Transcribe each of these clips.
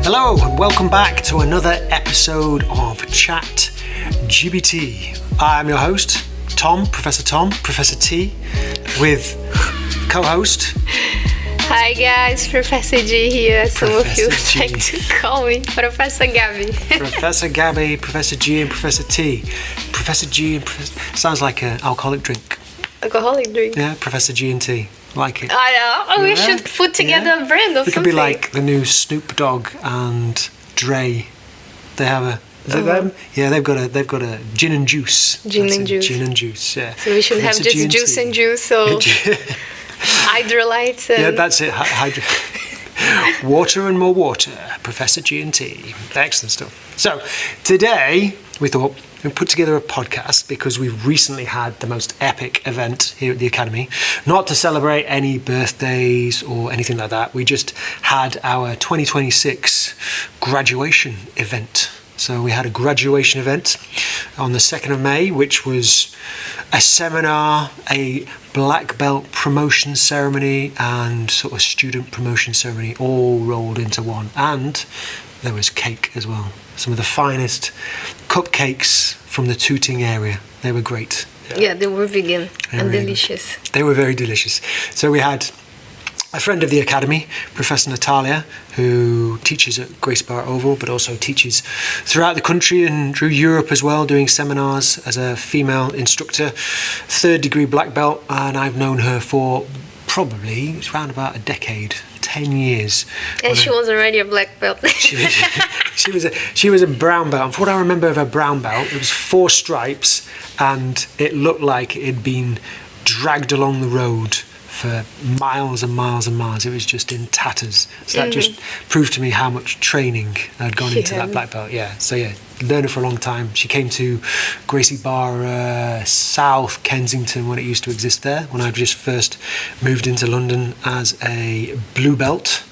Hello and welcome back to another episode of ChatGBT. I'm your host, Professor T, with co-host. Hi guys, Professor G here. Some of you like to call me Professor Gabby. Professor Gabby, Professor G and Professor T. Professor G and sounds like an alcoholic drink. Alcoholic drink? Yeah, Professor G and T. Like it. I know. Oh, we should put together a brand or something. It could be like the new Snoop Dogg and Dre. They have a. Is it them? Yeah, they've got a gin and juice. Gin and juice. Yeah. So we should have just juice and juice. So hydrolytes. Yeah, that's it. Water and more water. Professor G and T. Excellent stuff. So today we thought we'd put together a podcast because we've recently had the most epic event here at the Academy. Not to celebrate any birthdays or anything like that. We just had our 2026 graduation event. So we had a graduation event on the 2nd of May, which was a seminar, a black belt promotion ceremony and sort of student promotion ceremony all rolled into one. And there was cake as well. Some of the finest cupcakes from the Tooting area. They were great. Yeah, they were vegan and delicious. They were very delicious. So we had a friend of the Academy, Professor Natalia, who teaches at Gracie Barra Oval, but also teaches throughout the country and through Europe as well, doing seminars as a female instructor, 3rd degree black belt, and I've known her for probably around about a decade, 10 years. And she was already a black belt. She was a brown belt. And from what I remember of her brown belt, it was 4 stripes, and it looked like it had been dragged along the road for miles and miles and miles. It was just in tatters. So that just proved to me how much training had gone into that black belt. Yeah. So yeah, learned her for a long time. She came to Gracie Barra South Kensington when it used to exist there, when I just first moved into London as a blue belt.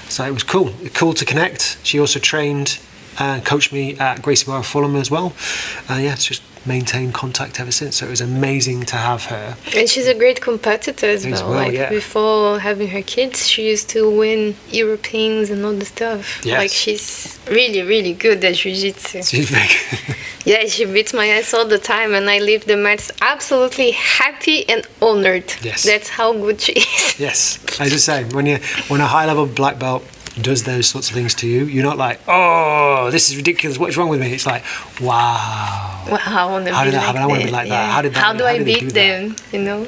So it was cool to connect. She also trained and coached me at Gracie Barra Fulham as well. Yeah, it's just maintained contact ever since. So it was amazing to have her. And she's a great competitor as well. Before having her kids, she used to win Europeans and all the stuff. Yes. Like she's really, really good at jiu-jitsu. She's big. Yeah, she beats my ass all the time, and I leave the match absolutely happy and honored. Yes. That's how good she is. Yes. As I say, when a high level black belt does those sorts of things to you, you're not like, oh, this is ridiculous, what is wrong with me? It's like, wow. I want to be like that. I want to be like that. How do I beat them, you know?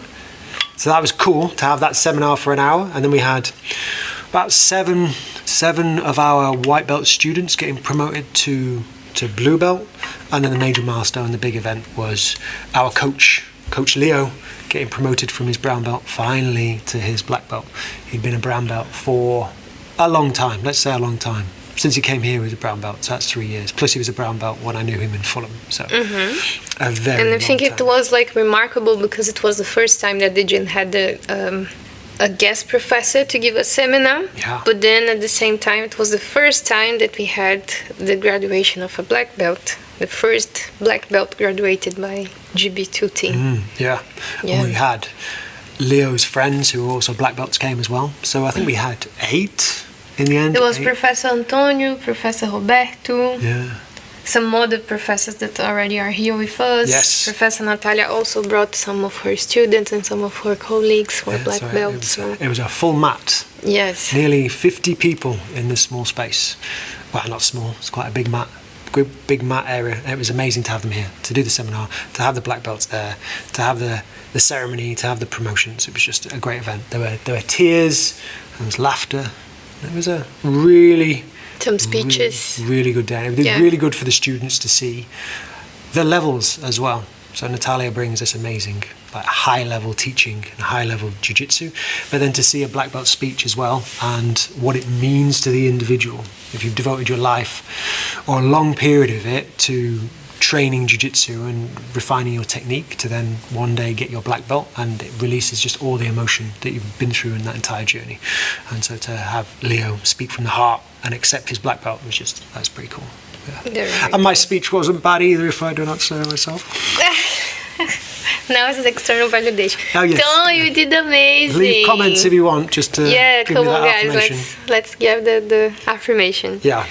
So that was cool to have that seminar for an hour, and then we had about seven of our white belt students getting promoted to blue belt, and then the major milestone, the big event, was our Coach Leo, getting promoted from his brown belt finally to his black belt. He'd been a brown belt for a long time, let's say a long time. Since he came here, he was a brown belt, so that's 3 years. Plus he was a brown belt when I knew him in Fulham, so a very And I think long it time. was like remarkable because it was the first time that the gym had a guest professor to give a seminar. Yeah. But then at the same time, it was the first time that we had the graduation of a black belt. The first black belt graduated by GB Tooting. Yeah. And we had Leo's friends who were also black belts came as well. So I think we had 8 in the end. There was 8. Professor Antonio, Professor Roberto, some other professors that already are here with us. Yes. Professor Natalia also brought some of her students and some of her colleagues who are black belts. It was a full mat. Yes. Nearly 50 people in this small space. Well, not small, it's quite a big mat. Big mat area. It was amazing to have them here, to do the seminar, to have the black belts there, to have the ceremony, to have the promotions. It was just a great event. There were tears, there was laughter. It was a some speeches. Really good day. It was really good for the students to see the levels as well. So Natalia brings this amazing, like, high-level teaching and high-level jiu-jitsu, but then to see a black belt speech as well and what it means to the individual. If you've devoted your life or a long period of it to training jiu-jitsu and refining your technique to then one day get your black belt, and it releases just all the emotion that you've been through in that entire journey. And so to have Leo speak from the heart and accept his black belt that's pretty cool. Yeah. And my speech wasn't bad either, if I do not say myself. Now it's external validation. Oh, yes. Tom, you did amazing. Leave comments if you want, just to give come me on, that guys. affirmation. Let's give the affirmation. Yeah.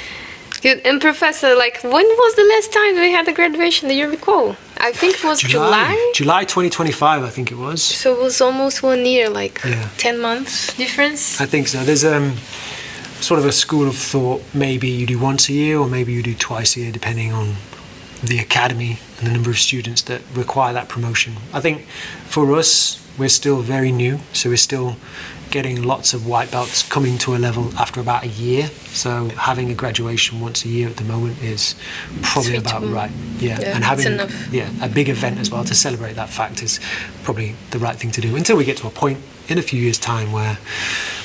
Good. And Professor, like, when was the last time we had a graduation? Do you recall? I think it was July. July 2025, I think it was. So it was almost 1 year, like Yeah. 10 months difference. I think so. There's sort of a school of thought. Maybe you do once a year, or maybe you do twice a year, depending on the academy and the number of students that require that promotion. I think for us, we're still very new, so we're still getting lots of white belts coming to a level after about a year. So having a graduation once a year at the moment is probably about right. Yeah, and having a big event as well to celebrate that fact is probably the right thing to do until we get to a point in a few years' time where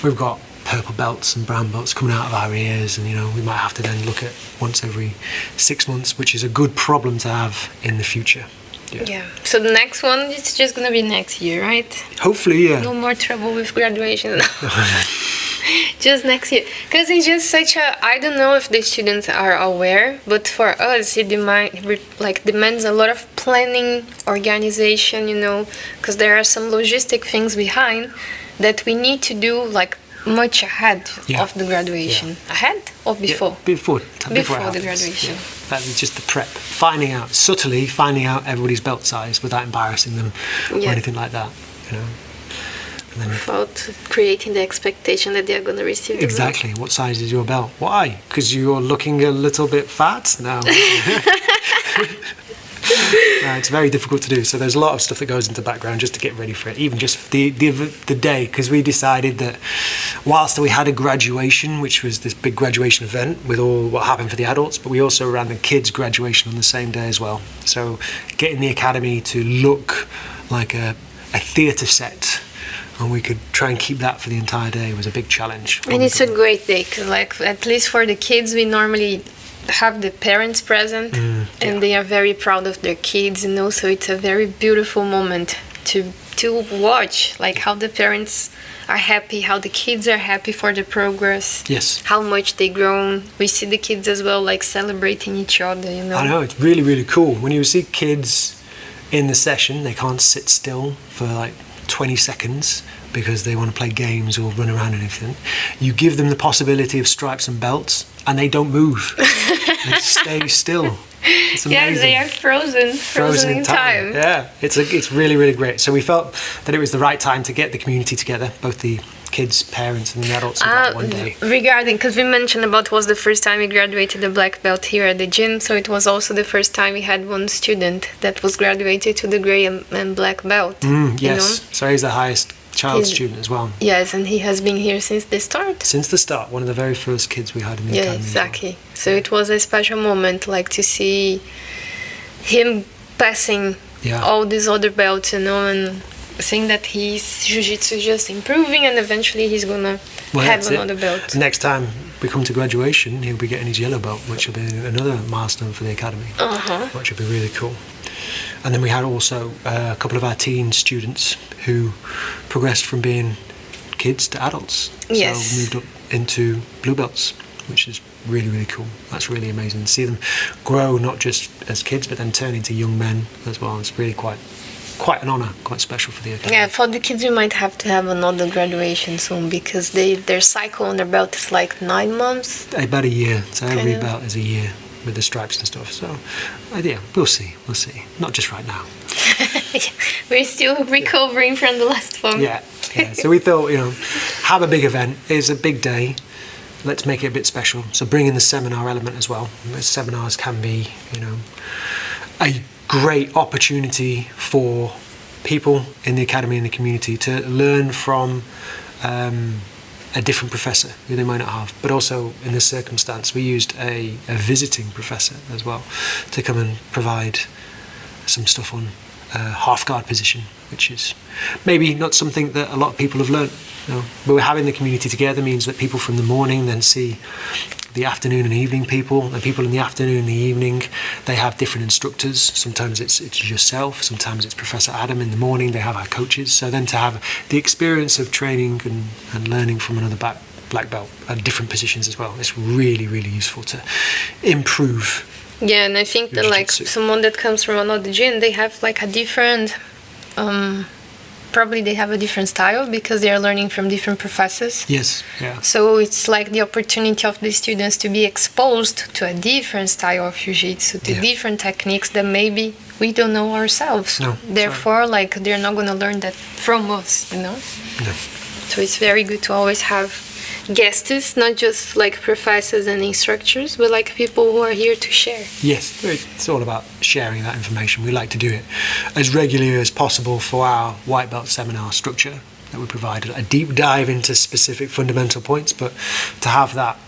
we've got purple belts and brown belts coming out of our ears, and we might have to then look at once every 6 months, which is a good problem to have in the future. Yeah. So the next one, it's just gonna be next year, right? Hopefully, yeah. No more trouble with graduation. Just next year, because it's just such a. I don't know if the students are aware, but for us, it demands a lot of planning, organization. Because there are some logistic things behind that we need to do, like much ahead of the graduation. Ahead or before? Before the graduation. That is just the prep. Subtly finding out everybody's belt size without embarrassing them or anything like that. And then without creating the expectation that they're going to receive. Exactly. What size is your belt? Why? Because you're looking a little bit fat? No. It's very difficult to do. So there's a lot of stuff that goes into the background just to get ready for it. Even just the day, because we decided that whilst we had a graduation, which was this big graduation event with all what happened for the adults, but we also ran the kids' graduation on the same day as well. So getting the academy to look like a theatre set, and we could try and keep that for the entire day, was a big challenge. And it's a great day, because at least for the kids, we normally have the parents present, and they are very proud of their kids, so it's a very beautiful moment to watch, like how the parents are happy, how the kids are happy for the progress, how much they grown. We see the kids as well, like celebrating each other. I know, it's really, really cool when you see kids in the session. They can't sit still for like 20 seconds because they want to play games or run around and everything. You give them the possibility of stripes and belts, and they don't move. They stay still. It's amazing. Yeah, they are frozen in time. Yeah, it's really, really great. So we felt that it was the right time to get the community together, both the kids, parents, and the adults, in that one day. Regarding, because we mentioned about was the first time we graduated a black belt here at the gym, so it was also the first time we had one student that was graduated to the gray and black belt. Yes, so he's the highest child student as well. Yes, and he has been here since the start. Since the start, one of the very first kids we had in the academy. Yeah, exactly. So it was a special moment, like to see him passing all these other belts, and seeing that his jiu-jitsu is just improving, and eventually he's gonna have another belt. Next time we come to graduation, he'll be getting his yellow belt, which will be another milestone for the academy, which will be really cool. And then we had also a couple of our teen students who progressed from being kids to adults. Yes. So moved up into blue belts, which is really, really cool. That's really amazing to see them grow, not just as kids, but then turn into young men as well. It's really quite an honour, quite special for the academy. Yeah, for the kids we might have to have another graduation soon, because their cycle on their belt is like 9 months. About a year, so every belt is a year with the stripes and stuff. So we'll see. Not just right now. We're still recovering from the last one. Yeah. So we thought, have a big event. It's a big day. Let's make it a bit special. So bring in the seminar element as well. Seminars can be, a great opportunity for people in the academy and the community to learn from a different professor who they might not have. But also in this circumstance, we used a visiting professor as well to come and provide some stuff on half guard position, which is maybe not something that a lot of people have learnt. But we're having the community together means that people from the morning then see the afternoon and evening people, and people in the afternoon and the evening, they have different instructors. Sometimes it's yourself, sometimes it's Professor Adam. In the morning they have our coaches. So then to have the experience of training and learning from another black belt at different positions as well, it's really, really useful to improve. Yeah, and I think that like someone that comes from another gym, they have like a different probably they have a different style because they are learning from different professors. Yes, yeah. So it's like the opportunity of the students to be exposed to a different style of jiu-jitsu, to different techniques that maybe we don't know ourselves. No, Therefore, like, they're not going to learn that from us, you know? No. So it's very good to always have guests, not just like professors and instructors, but like people who are here to share. Yes, it's all about sharing that information. We like to do it as regularly as possible for our white belt seminar structure that we provide, a deep dive into specific fundamental points, but to have that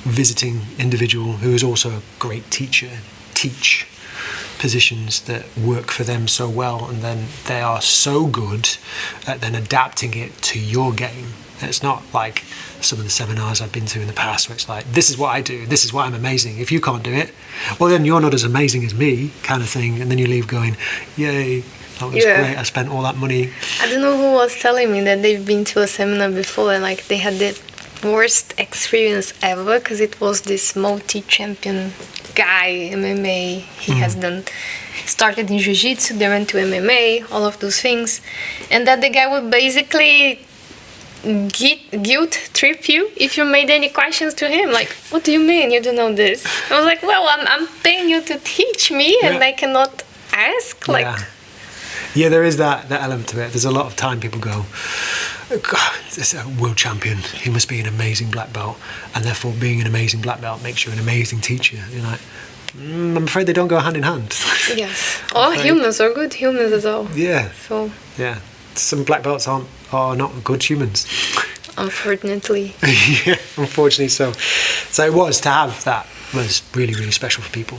visiting individual who is also a great teacher teach positions that work for them so well, and then they are so good at then adapting it to your game. It's not like some of the seminars I've been to in the past where it's like, this is what I do, this is why I'm amazing. If you can't do it, well then you're not as amazing as me, kind of thing. And then you leave going, yay, that was great, I spent all that money. I don't know who was telling me that they've been to a seminar before and like they had the worst experience ever because it was this multi-champion guy, MMA. He has started in jiu-jitsu, they went to MMA, all of those things. And that the guy would basically guilt trip you if you made any questions to him, like, what do you mean you don't know this? I was like, well, I'm paying you to teach me and I cannot ask, like. Yeah, there is that element to it. There's a lot of time people go, God, this is a world champion, he must be an amazing black belt, and therefore being an amazing black belt makes you an amazing teacher. You're like, I'm afraid they don't go hand in hand. Yes. All humans are good humans as well. Yeah. So. Yeah. Some black belts are not good humans. Unfortunately. Yeah, unfortunately so. So it was to have that was really, really special for people.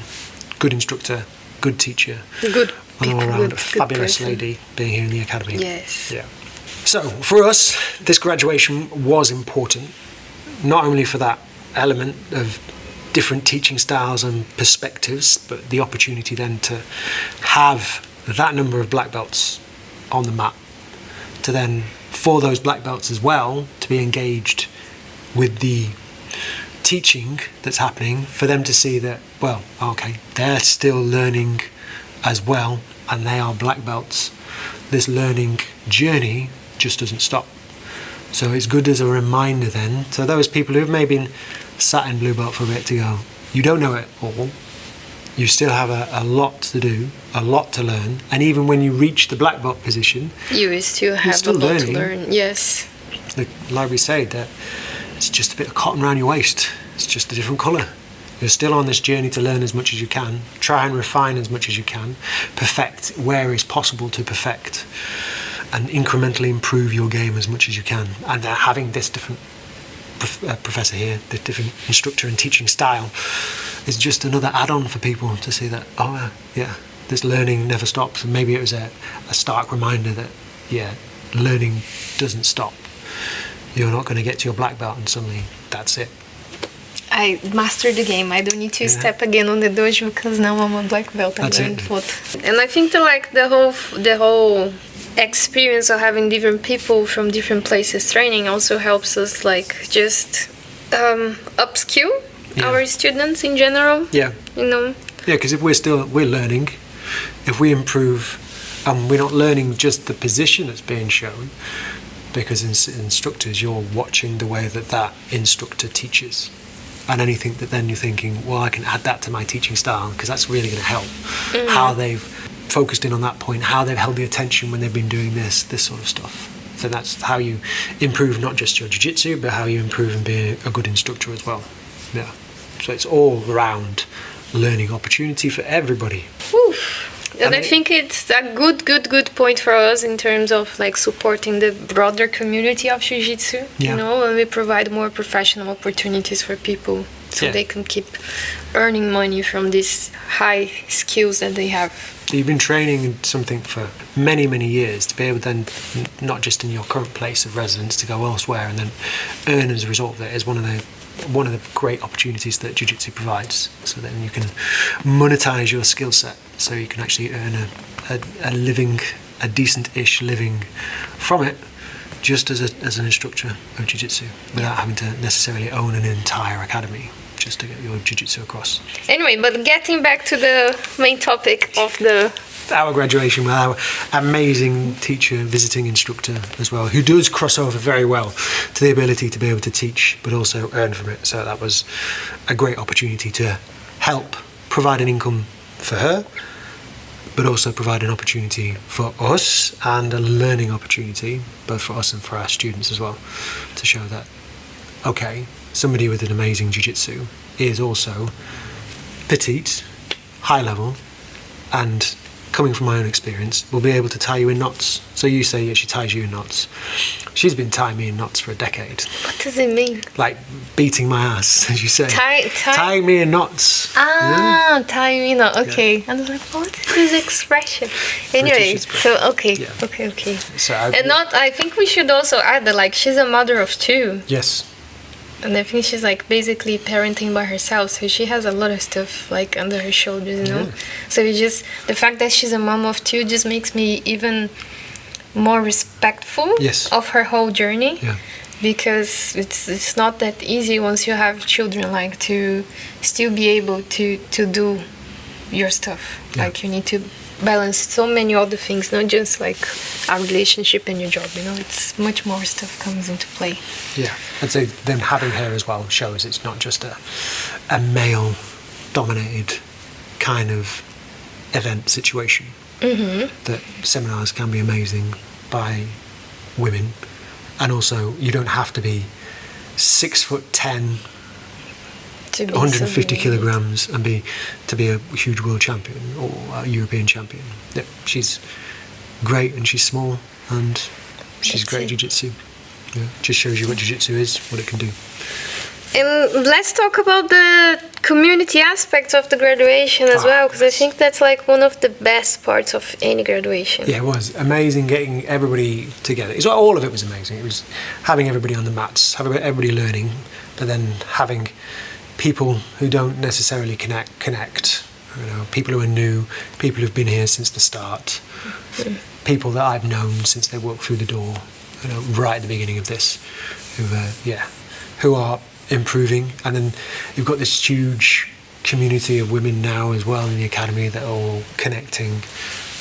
Good instructor, good teacher. Good. An all-round fabulous person. Lady being here in the academy. Yes. Yeah. So for us, this graduation was important, not only for that element of different teaching styles and perspectives, but the opportunity then to have that number of black belts on the mat, to then, for those black belts as well, to be engaged with the teaching that's happening, for them to see that, well, okay, they're still learning as well, and they are black belts. This learning journey just doesn't stop. So it's good as a reminder then to those people who've maybe been sat in blue belt for a bit to go, you don't know it all, you still have a lot to do, a lot to learn, and even when you reach the black belt position, you still have a lot to learn. Yes. Like we said, that it's just a bit of cotton around your waist, it's just a different colour. You're still on this journey to learn as much as you can, try and refine as much as you can, perfect where is possible to perfect, and incrementally improve your game as much as you can. And having this different professor here, the different instructor and teaching style, is just another add-on for people to see that, oh yeah, this learning never stops. And maybe it was a stark reminder that, yeah, learning doesn't stop. You're not going to get to your black belt and suddenly that's it. I mastered the game. I don't need to step again on the dojo because now I'm a black belt. That's it. And I think that like the whole experience of having different people from different places training also helps us like just upskill our students in general. Yeah. You know. Yeah, because if we're learning, if we improve, and we're not learning just the position that's being shown, because instructors, you're watching the way that instructor teaches. And anything that then you're thinking, well, I can add that to my teaching style because that's really going to help. How they've focused in on that point, how they've held the attention when they've been doing this sort of stuff. So that's how you improve not just your jiu-jitsu, but how you improve and be a good instructor as well. Yeah. So it's all around learning opportunity for everybody. Woo. And I think it's a good point for us in terms of like supporting the broader community of jiu-jitsu, you know, and we provide more professional opportunities for people so they can keep earning money from these high skills that they have. You've been training something for many, many years to be able then, not just in your current place of residence, to go elsewhere and then earn as a result of it is one of the great opportunities that jiu-jitsu provides. So then you can monetize your skill set, so you can actually earn a living, a decent-ish living from it, just as an instructor of jiu-jitsu, without having to necessarily own an entire academy just to get your jiu-jitsu across. Anyway, but getting back to the main topic of the our graduation with our amazing teacher, visiting instructor as well, who does cross over very well to the ability to be able to teach, but also earn from it. So that was a great opportunity to help provide an income for her, but also provide an opportunity for us and a learning opportunity, both for us and for our students as well, to show that, okay, somebody with an amazing jiu-jitsu is also petite, high level, and coming from my own experience, will be able to tie you in knots. So you say, yeah, she ties you in knots. She's been tying me in knots for a decade. What does it mean? Like beating my ass, as you say. Tying me in knots. Ah, tying me in knots. Okay. Yeah. And I was like, what is this expression? Anyway, so okay. So I think we should also add that, like, she's a mother of 2. Yes. And I think she's like basically parenting by herself, so she has a lot of stuff like under her shoulders, you know. Yeah. So it just, the fact that she's a mom of 2 just makes me even more respectful of her whole journey. Yeah. Because it's not that easy once you have children, like, to still be able to do your stuff. Yeah. Like, you need to balance so many other things, not just like our relationship and your job, you know. It's much more stuff comes into play. Yeah, I'd say then having her as well shows it's not just a male dominated kind of event situation. That seminars can be amazing by women, and also you don't have to be 6'10", 150 kilograms and to be a huge world champion or a European champion. Yeah, she's great and she's small and she's great jiu-jitsu. Yeah, just shows you what jiu-jitsu is, what it can do. Let's talk about the community aspects of the graduation as well, because I think that's like one of the best parts of any graduation. Yeah, it was amazing getting everybody together. All of it was amazing. It was having everybody on the mats, having everybody learning, but then having people who don't necessarily connect. You know, people who are new, people who've been here since the start, people that I've known since they walked through the door, you know, right at the beginning of this, who are improving. And then you've got this huge community of women now as well in the academy that are all connecting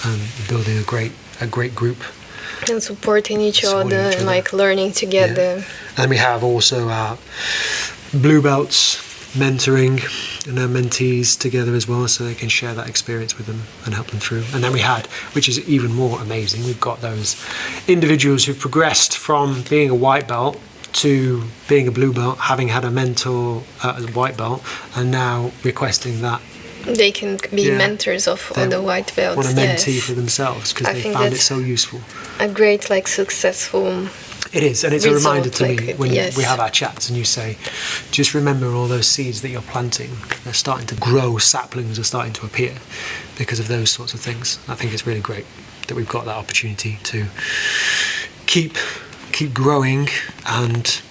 and building a great group. And supporting each other and like learning together. Yeah. And we have also our blue belts mentoring and our mentees together as well, so they can share that experience with them and help them through. And then we had, which is even more amazing, we've got those individuals who've progressed from being a white belt to being a blue belt, having had a mentor as a white belt, and now requesting that they can be mentors of other white belts. Want a mentee for themselves because they found it so useful. A great, like, successful. It is, and it's a reminder to me when we have our chats and you say, just remember all those seeds that you're planting. They're starting to grow, saplings are starting to appear because of those sorts of things. I think it's really great that we've got that opportunity to keep growing and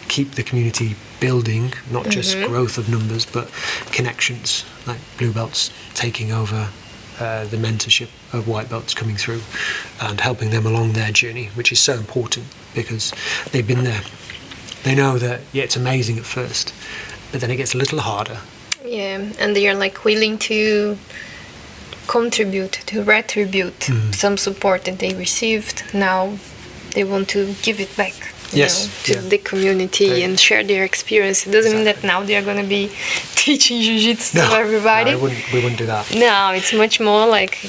keep the community building, not just growth of numbers, but connections, like blue belts taking over the mentorship of white belts coming through and helping them along their journey, which is so important because they've been there. They know that, it's amazing at first, but then it gets a little harder. Yeah, and they are like willing to contribute, to retribute some support that they received. Now they want to give it back. To the community and share their experience. It doesn't mean that now they are going to be teaching jiu-jitsu to everybody. No, we wouldn't do that. No, it's much more like,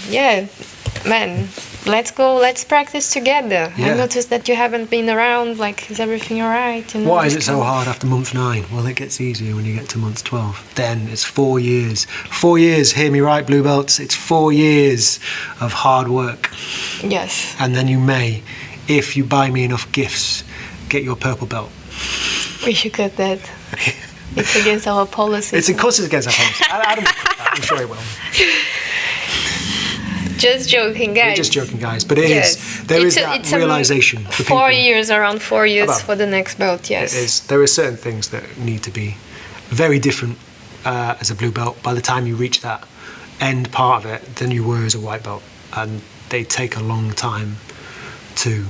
man, let's go, let's practice together. I noticed that you haven't been around, like, is everything all right? You know, why is it so hard after month 9? Well, it gets easier when you get to month 12. Then it's 4 years. 4 years, hear me right, blue belts, it's 4 years of hard work. Yes. And then you may, if you buy me enough gifts, get your purple belt. We should cut that. It's against our policy. Of course it's against our policy. I don't I'm sure it will. Just joking, guys. We're just joking, guys. But there is that realisation for people. 4 years, around 4 years for the next belt, yes. It is. There are certain things that need to be very different as a blue belt by the time you reach that end part of it than you were as a white belt. And they take a long time to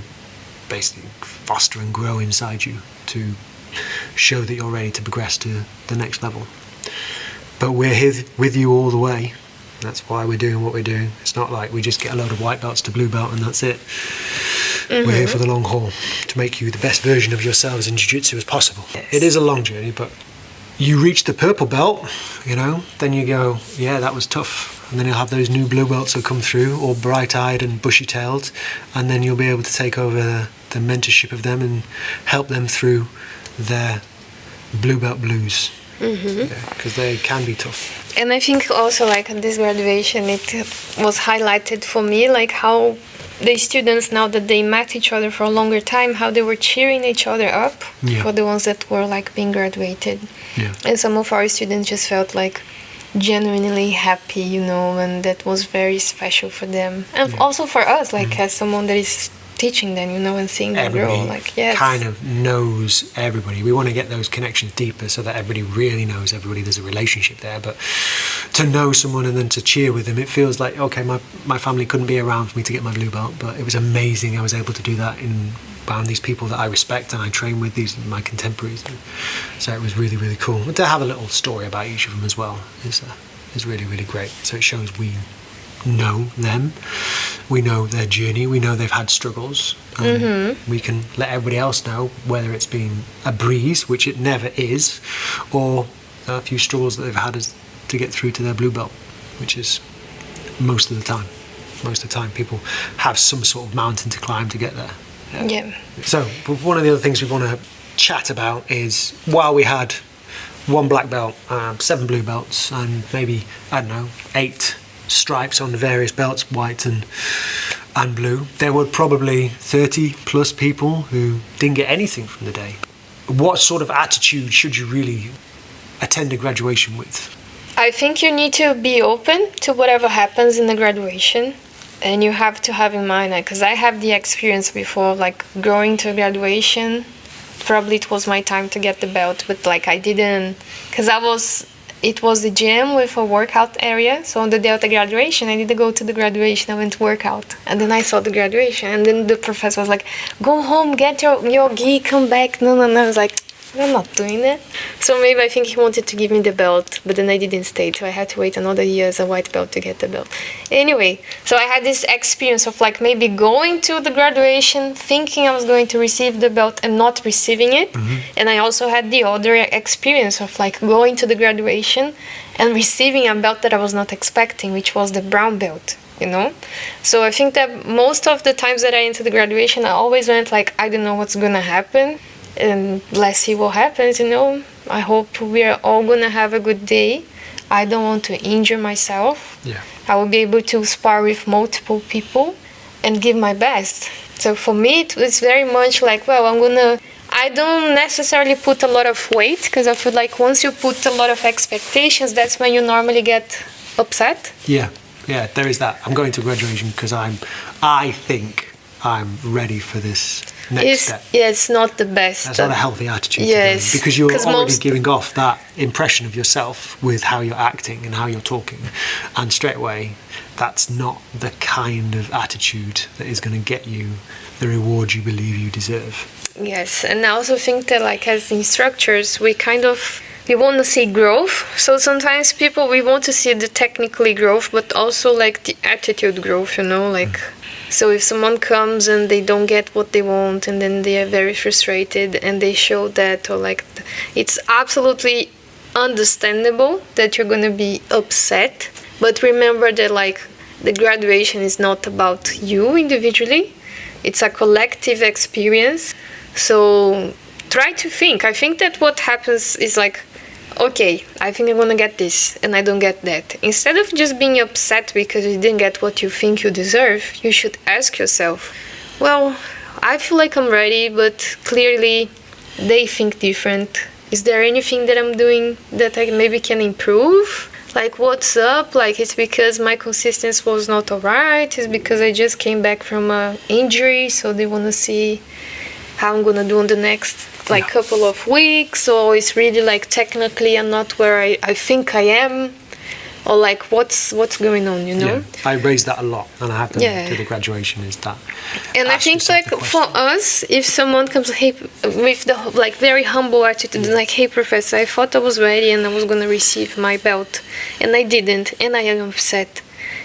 basically foster and grow inside you to show that you're ready to progress to the next level. But we're here with you all the way, That's why we're doing what we're doing. It's not like we just get a load of white belts to blue belt and that's it. We're here for the long haul, to make you the best version of yourselves in jiu-jitsu as possible. Yes. It is a long journey, but you reach the purple belt, you know, then you go, yeah, that was tough. And then you'll have those new blue belts that come through, all bright-eyed and bushy-tailed, and then you'll be able to take over the mentorship of them and help them through their blue belt blues. Because they can be tough. And I think also, like, at this graduation, it was highlighted for me, like, how the students, now that they met each other for a longer time, how they were cheering each other up for the ones that were, like, being graduated. Yeah. And some of our students just felt, like, genuinely happy, you know, and that was very special for them. And also for us, like, as someone that is teaching them, you know, and seeing them grow, like, yes. Kind of knows everybody. We want to get those connections deeper so that everybody really knows everybody. There's a relationship there, but to know someone and then to cheer with them, it feels like, okay, my family couldn't be around for me to get my blue belt, but it was amazing I was able to do that around these people that I respect and I train with, these my contemporaries. So it was really, really cool. And to have a little story about each of them as well is really, really great. So it shows we know them, we know their journey, we know they've had struggles, we can let everybody else know, whether it's been a breeze, which it never is, or a few struggles that they've had to get through to their blue belt, which is most of the time people have some sort of mountain to climb to get there. Yeah. So one of the other things we want to chat about is, while we had 1 black belt, 7 blue belts, and maybe, I don't know, 8 stripes on the various belts, white and blue, there were probably 30 plus people who didn't get anything from the day. What sort of attitude should you really attend a graduation with? I think you need to be open to whatever happens in the graduation, and you have to have in mind, because I have the experience before, like, going to graduation, probably it was my time to get the belt, but like I didn't, because it was the gym with a workout area. So on the day of the graduation, I didn't go to the graduation. I went to work out. And then I saw the graduation. And then the professor was like, go home, get your gi, come back. No. I was like, I'm not doing that. So maybe I think he wanted to give me the belt, but then I didn't stay. So I had to wait another year as a white belt to get the belt. Anyway, so I had this experience of like maybe going to the graduation, thinking I was going to receive the belt and not receiving it. And I also had the other experience of like going to the graduation and receiving a belt that I was not expecting, which was the brown belt. You know, so I think that most of the times that I entered the graduation, I always went like, I don't know what's gonna happen, and let's see what happens. You know, I hope we are all gonna have a good day. I don't want to injure myself. I will be able to spar with multiple people and give my best. So for me, it's very much like, well, I don't necessarily put a lot of weight, because I feel like once you put a lot of expectations, that's when you normally get upset. Yeah, there is that. I'm going to graduation because I think I'm ready for this next step. Yeah, it's not the best. That's not a healthy attitude. Yes, because you're already giving off that impression of yourself with how you're acting and how you're talking, and straight away, that's not the kind of attitude that is going to get you the reward you believe you deserve. Yes, and I also think that like as instructors, we want to see growth. So sometimes we want to see the technically growth, but also like the attitude growth, you know, like, so if someone comes and they don't get what they want and then they are very frustrated and they show that, or like, it's absolutely understandable that you're going to be upset. But remember that like the graduation is not about you individually. It's a collective experience. So try to think. I think that what happens is like, okay, I think I'm gonna get this and I don't get that. Instead of just being upset because you didn't get what you think you deserve, you should ask yourself, well, I feel like I'm ready, but clearly they think different. Is there anything that I'm doing that I maybe can improve? Like, what's up? Like, it's because my consistency was not alright? It's because I just came back from an injury, so they want to see how I'm gonna do in the next couple of weeks, or it's really like technically I'm not where I think I am. or like what's going on, you know? Yeah, I raise that a lot, and I have done Yeah. to the graduation, is that. And I ask think yourself like the for question. us, if someone comes with the like very humble attitude, like, hey professor, I thought I was ready and I was gonna receive my belt and I didn't and I am upset.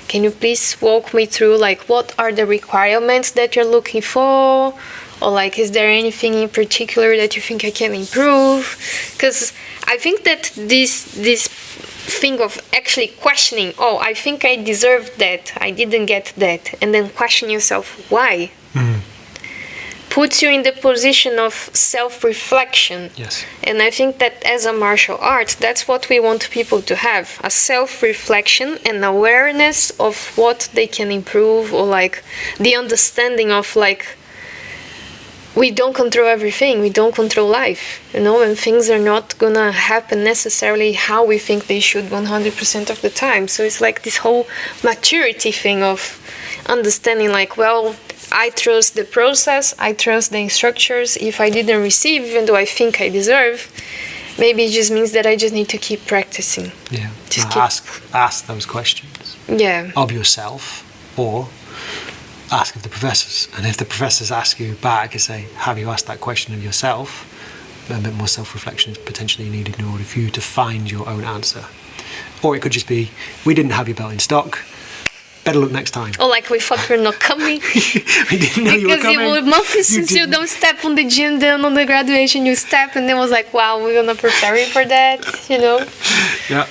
Can you please walk me through like what are the requirements that you're looking for? Or like, is there anything in particular that you think I can improve? Because I think that this thing of actually questioning, oh, I think I deserved that, I didn't get that, and then question yourself why, puts you in the position of self-reflection. Yes. And I think that as a martial art, that's what we want people to have, a self-reflection and awareness of what they can improve, or like the understanding of like, we don't control everything, we don't control life, you know, and things are not gonna happen necessarily how we think they should 100% of the time. So it's like this whole maturity thing of understanding like, well, I trust the process, I trust the instructors. If I didn't receive, even though I think I deserve, maybe it just means that I just need to keep practicing. Yeah. Just Ask those questions Yeah. of yourself, or ask of the professors. And if the professors ask you back and say, have you asked that question of yourself, a bit more self-reflection is potentially needed in order for you to find your own answer. Or it could just be, we didn't have your belt in stock, better look next time. Or like we thought we're not coming. We didn't know you were Because coming. it was months since you didn't. don't step on the gym, then on the graduation you step, and then was like, wow, we're gonna prepare you for that, you know? Yeah,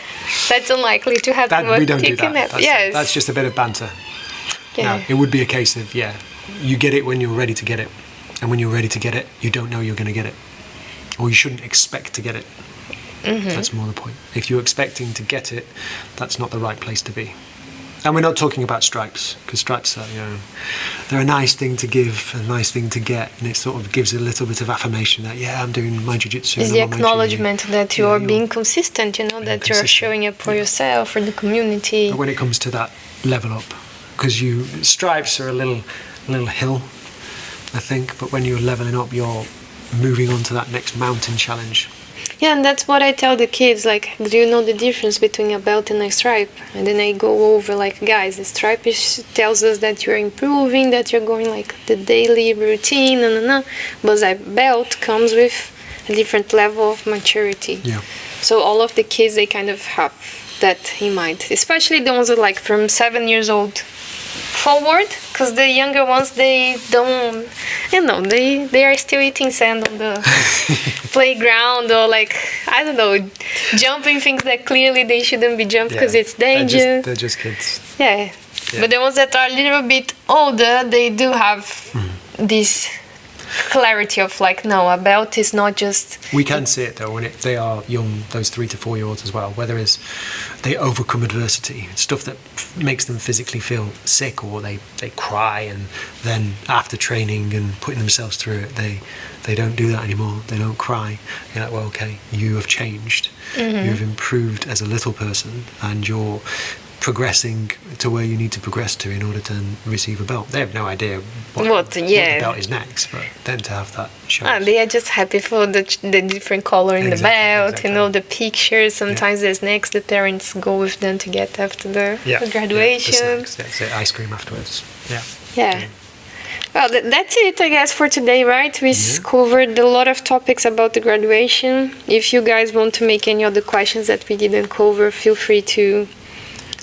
That's unlikely to happen. we but don't do it can that. happen. Yes. That's just a bit of banter. Yeah. No, it would be a case of, you get it when you're ready to get it. And when you're ready to get it, you don't know you're going to get it. Or you shouldn't expect to get it. That's more the point. If you're expecting to get it, that's not the right place to be. And we're not talking about stripes, because stripes are, they're a nice thing to give, a nice thing to get, and it sort of gives a little bit of affirmation that, I'm doing my jiu-jitsu. It's the acknowledgement that you are being consistent, that you're consistent. showing up for yourself, for the community. But when it comes to that level up, because stripes are a little hill, I think, but when you're leveling up, you're moving on to that next mountain challenge. Yeah, and that's what I tell the kids, like, do you know the difference between a belt and a stripe? And then I go over, like, guys, the stripe tells us that you're improving, that you're going, like, the daily routine, but a belt comes with a different level of maturity. Yeah. So all of the kids, they kind of have that in mind, especially the ones that, like, from 7 years old forward, because the younger ones, they don't, they are still eating sand on the playground, or like, I don't know, jumping things that clearly they shouldn't be jumped because it's danger. They're just kids. Yeah. But the ones that are a little bit older, they do have this clarity of like, no, a belt is not just... We can see it though when they are young, those 3 to 4 year olds as well, whether it's they overcome adversity, stuff that makes them physically feel sick, or they cry, and then after training and putting themselves through it, they don't do that anymore. They don't cry. You're like, well, okay, you have changed. You've improved as a little person, and you're progressing to where you need to progress to in order to receive a belt. They have no idea what the belt is next, but then to have that shows. They are just happy for the different color in the belt, the pictures. Sometimes there's snacks the parents go with them to get after the graduation. The snacks, the ice cream afterwards. Yeah. Well, that's it, I guess, for today, right? We covered a lot of topics about the graduation. If you guys want to make any other questions that we didn't cover, feel free to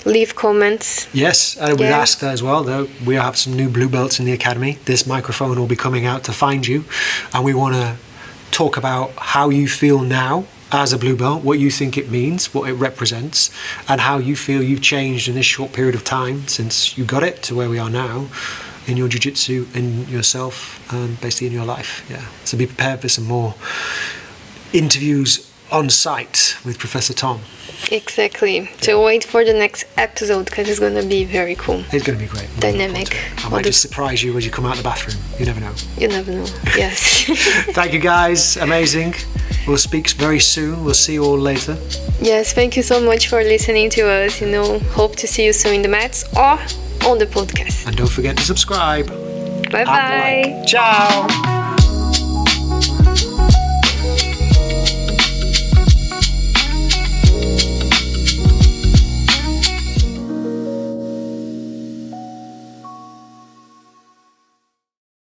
leave comments. Yes, I would ask that as well, though. We have some new blue belts in the academy. This microphone will be coming out to find you, and we want to talk about how you feel now as a blue belt, what you think it means, what it represents, and how you feel you've changed in this short period of time since you got it to where we are now in your jiu-jitsu, in yourself, and basically in your life. So be prepared for some more interviews on site with Professor Tom. Exactly. So wait for the next episode, because it's going to be very cool. It's going to be great. Dynamic. I might just surprise you as you come out of the bathroom. You never know. You never know. Yes. Thank you, guys. Amazing. We'll speak very soon. We'll see you all later. Yes, thank you so much for listening to us. Hope to see you soon in the mats or on the podcast. And don't forget to subscribe. Bye-bye. Ciao.